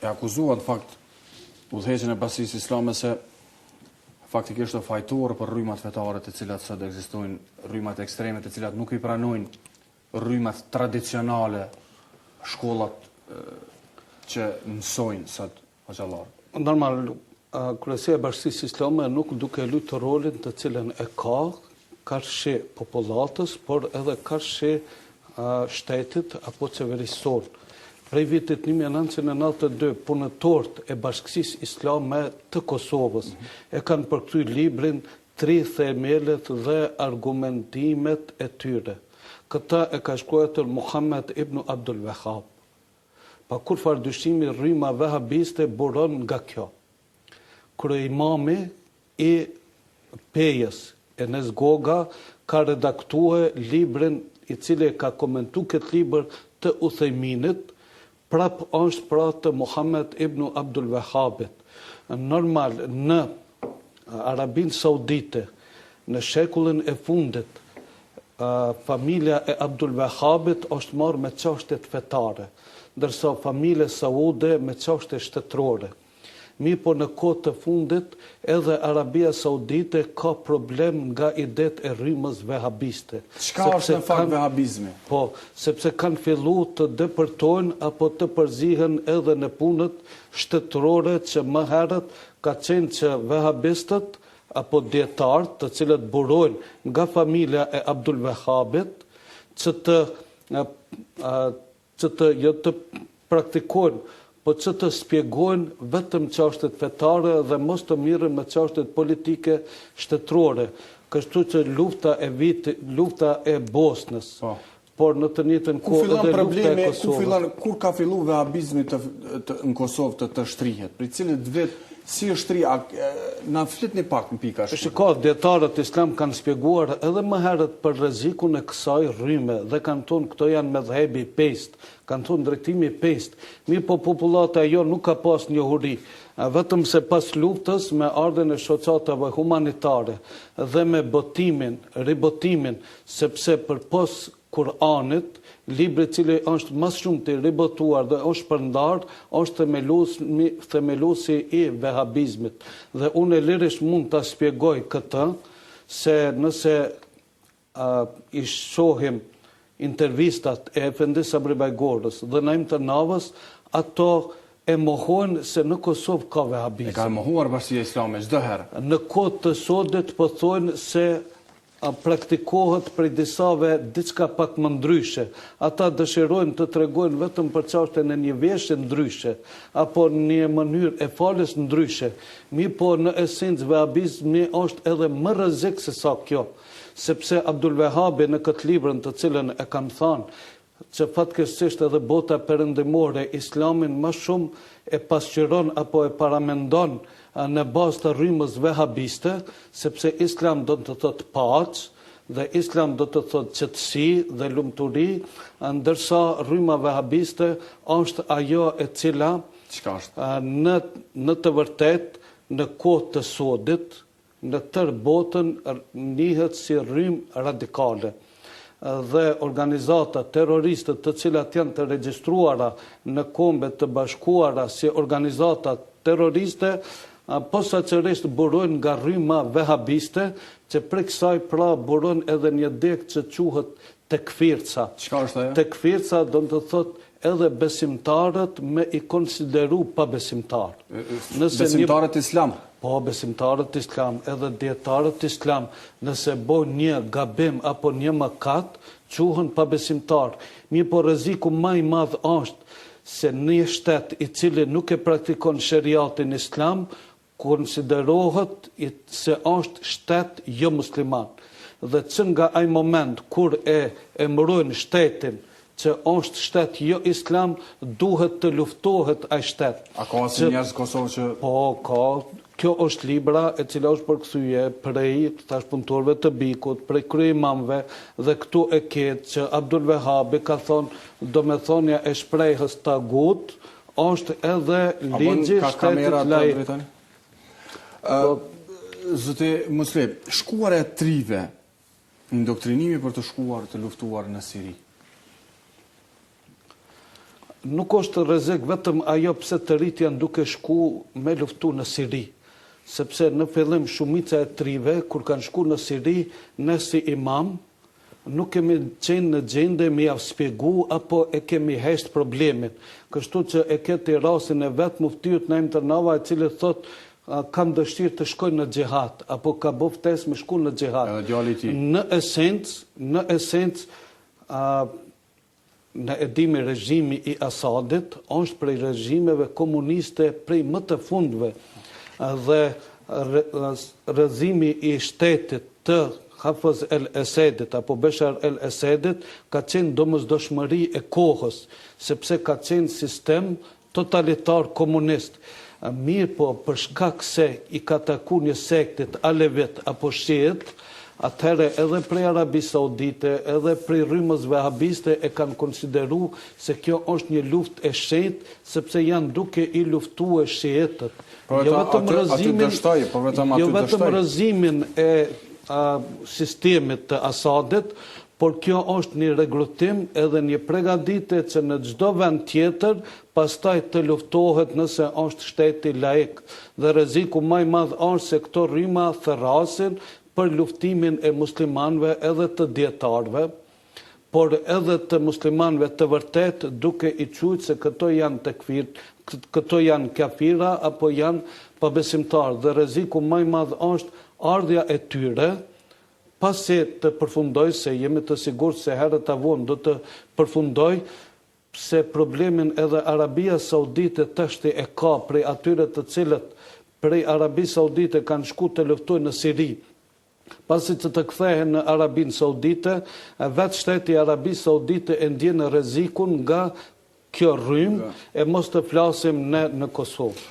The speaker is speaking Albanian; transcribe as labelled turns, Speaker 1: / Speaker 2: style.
Speaker 1: e akuzuan fakt udhëheqjen e Bashkisë Islame se faktikisht është fajtor për rrymat fetare të cilat sot ekzistojnë, rrymat ekstreme të cilat nuk i pranojnë rrymat tradicionale, shkollat që mësojnë sot hoxhallar.
Speaker 2: Normal, Kryesia e Bashkisë Islame nuk duke luajtur rolin të cilën e ka shi popullatës, por edhe ka shi shtetit apo qeverisor. Prej vitit 1992, punëtorët e Bashkisë Islame të Kosovës e kanë përkthyr librin 3 themelet dhe argumentimet e tyre. Këta e ka shkruar Muhammed ibn Abdul Wahhab. Pa kur farë dyshimi rryma vehabiste buron nga kjo. Kryeimami i Pejës Enes Goga ka redaktuar librin i cili ka komentu këtë libër të Uthejminit, prap është pra të Muhammed ibn Abdul Wahhabit. Normal, në Arabinë Saudite, në shekullin e fundit, familja e Abdul Wahhabit është marrë me çështjet fetare, ndërsa familja saude me çështje shtetërore. Po në kohë të fundit, edhe Arabia Saudite ka problem nga idet e rrymës vehabiste.
Speaker 1: Çka është në fakt vehabizmi?
Speaker 2: Po, sepse kanë filluar të depërtojnë apo të përzihen edhe në punët shtetërore që më herët ka qenë që vehabistët apo dietarët të cilët burojnë nga familja e Abdul Wahhabit që të praktikojnë, po që të spjegojnë vetëm çështjet fetare dhe mos të mirën me çështjet politike shtetërore. Kështu që lufta e Bosnës, por në të njëjtën kohë edhe lufta e Kosovës.
Speaker 1: Kur ka filluar vehabizmi në Kosovë të shtrihet? Për cilët vit si është shtri, na fletni pak në pika ashtu.
Speaker 2: Shikoj, dietarët islam kanë shpjeguar edhe më herët për rrezikun e kësaj rryme dhe kanë thonë këto janë medhhebi 5, kanë thonë drejtimi 5. Po popullata jo nuk ka pas njohuri, vetëm se pas luftës me ardhen e shoqatave humanitare dhe me ribotimin, sepse për pas Kur'anit, libri i cili është më shumë të ribotuar dhe është përndar, është themeluesi i vehabizmit. Dhe unë lirisht mund të shpjegoj këtë, se nëse i shohim intervistat e Efendis Sabri Bajgorës dhe Naim të Navës, ato e mohojnë se në Kosovë ka vehabizm.
Speaker 1: E ka mohuar Bashkia Islame çdo herë.
Speaker 2: Në kohë të sodit po thonë se praktikohet prej disave diçka pak më ndryshe. Ata dëshirojnë të tregojnë vetëm për çështjen e një veshje ndryshe apo një mënyrë e falës ndryshe. Po në esencë vehabizmi është edhe më rrezik se sa kjo, sepse Abdul Wahhabi në këtë librin të cilën e kam thënë që fatkeqësisht edhe bota perëndimore islamin më shumë e pasqyron apo e paramendon në bazë të rrymës vehabiste, sepse islam do të thotë paqë dhe islam do të thotë qetësi dhe lumturi, ndërsa rryma vehabiste është ajo e cila në të vërtetë në kohë të sodit në tërë botën njihet si rrymë radikale. Dhe organizata terroriste të cilat janë të regjistruara në Kombet të Bashkuara si organizata terroriste, posaçërisht burojnë nga rryma vehabiste, që prej kësaj pra burojnë edhe një degë që quhet tekfirca.
Speaker 1: Çka është ajo?
Speaker 2: Tekfirca do të thotë edhe besimtarët me i konsideru pa besimtar.
Speaker 1: Besimtarët islam?
Speaker 2: Po, besimtarët islam, edhe dietarët islam, nëse bojnë një gabim apo një mëkat, quhen pa besimtar. Po rreziku më i madh është se një shtet i cili nuk e praktikon sheriatin islam, konsiderohet se është shtet jo musliman. Dhe që nga ai moment kur e emërojnë shtetin që është shtet jo islam, duhet të luftohet ai shtet.
Speaker 1: A ka asnjë njerëz në Kosovë që...
Speaker 2: Po, ka. Kjo është libra e cila është përkthye prej punëtorëve të Bikut, prej kryeimamëve, dhe këtu e ketë që Abdul Wahhabi ka thonë, domethënia e shprehës tagut është edhe ligji shtetit laik.
Speaker 1: Zotë Muslim, shkuara e trive, indoktrinimi për të shkuar të luftuar në Siri.
Speaker 2: nuk është rrezik vetëm ajo pse të rit janë duke shku me luftu në Siri. Sepse në fillim shumica e trive, kur kanë shku në Siri, ne si imam, nuk kemi qenë në gjendje me ia shpjegu apo e kemi hesht problemin. Kështu që e keti rastin e vetë muftiut Naim Tërnava, i cili thot kam dëshirë të shkoj në xhihat, apo ka bë ftesë me shku në xhihat. Në esencë, në edhimi regjimi i Asadit është prej regjimeve komuniste prej më të fundve dhe rrëzimi i shtetit të Hafez el-Esadit apo Bashar el-Esadit ka qenë domosdoshmëri e kohës, sepse ka qenë sistem totalitar komunist. Mirë po, për shkak se i ka taku një sektit alevit apo shiit, atëherë edhe prej Arabi Saudite, edhe prej rrymës vahabiste e kanë konsideru se kjo është një luftë e shenjtë, sepse janë duke i luftuar shiitët. Jo vetëm rrëzimin e sistemit të Asadit, por kjo është një rekrutim edhe një përgatitje që në çdo vend tjetër pastaj të luftohet nëse është shteti laik. Dhe rreziku më i madh është se këto rryma thërrasin për luftimin e muslimanëve edhe të dietarëve, por edhe të muslimanëve të vërtet, duke i thujtur se këto janë tekfir, këto janë kafira apo janë pabesimtarë. Dhe rreziku më i madh është ardhja e tyre, pasi të përfundoj, se jemi të sigurt se herët e vonë do të përfundoj, se problemin edhe Arabia Saudite tashti e ka prej atyre të cilët prej Arabi Saudite kanë shku të luftojnë në Siri. Pasi që të kthehen në Arabinë Saudite, vetë shteti Arabi Saudite e ndjen rrezikun nga kjo rrymë, e mos të flasim ne në Kosovë.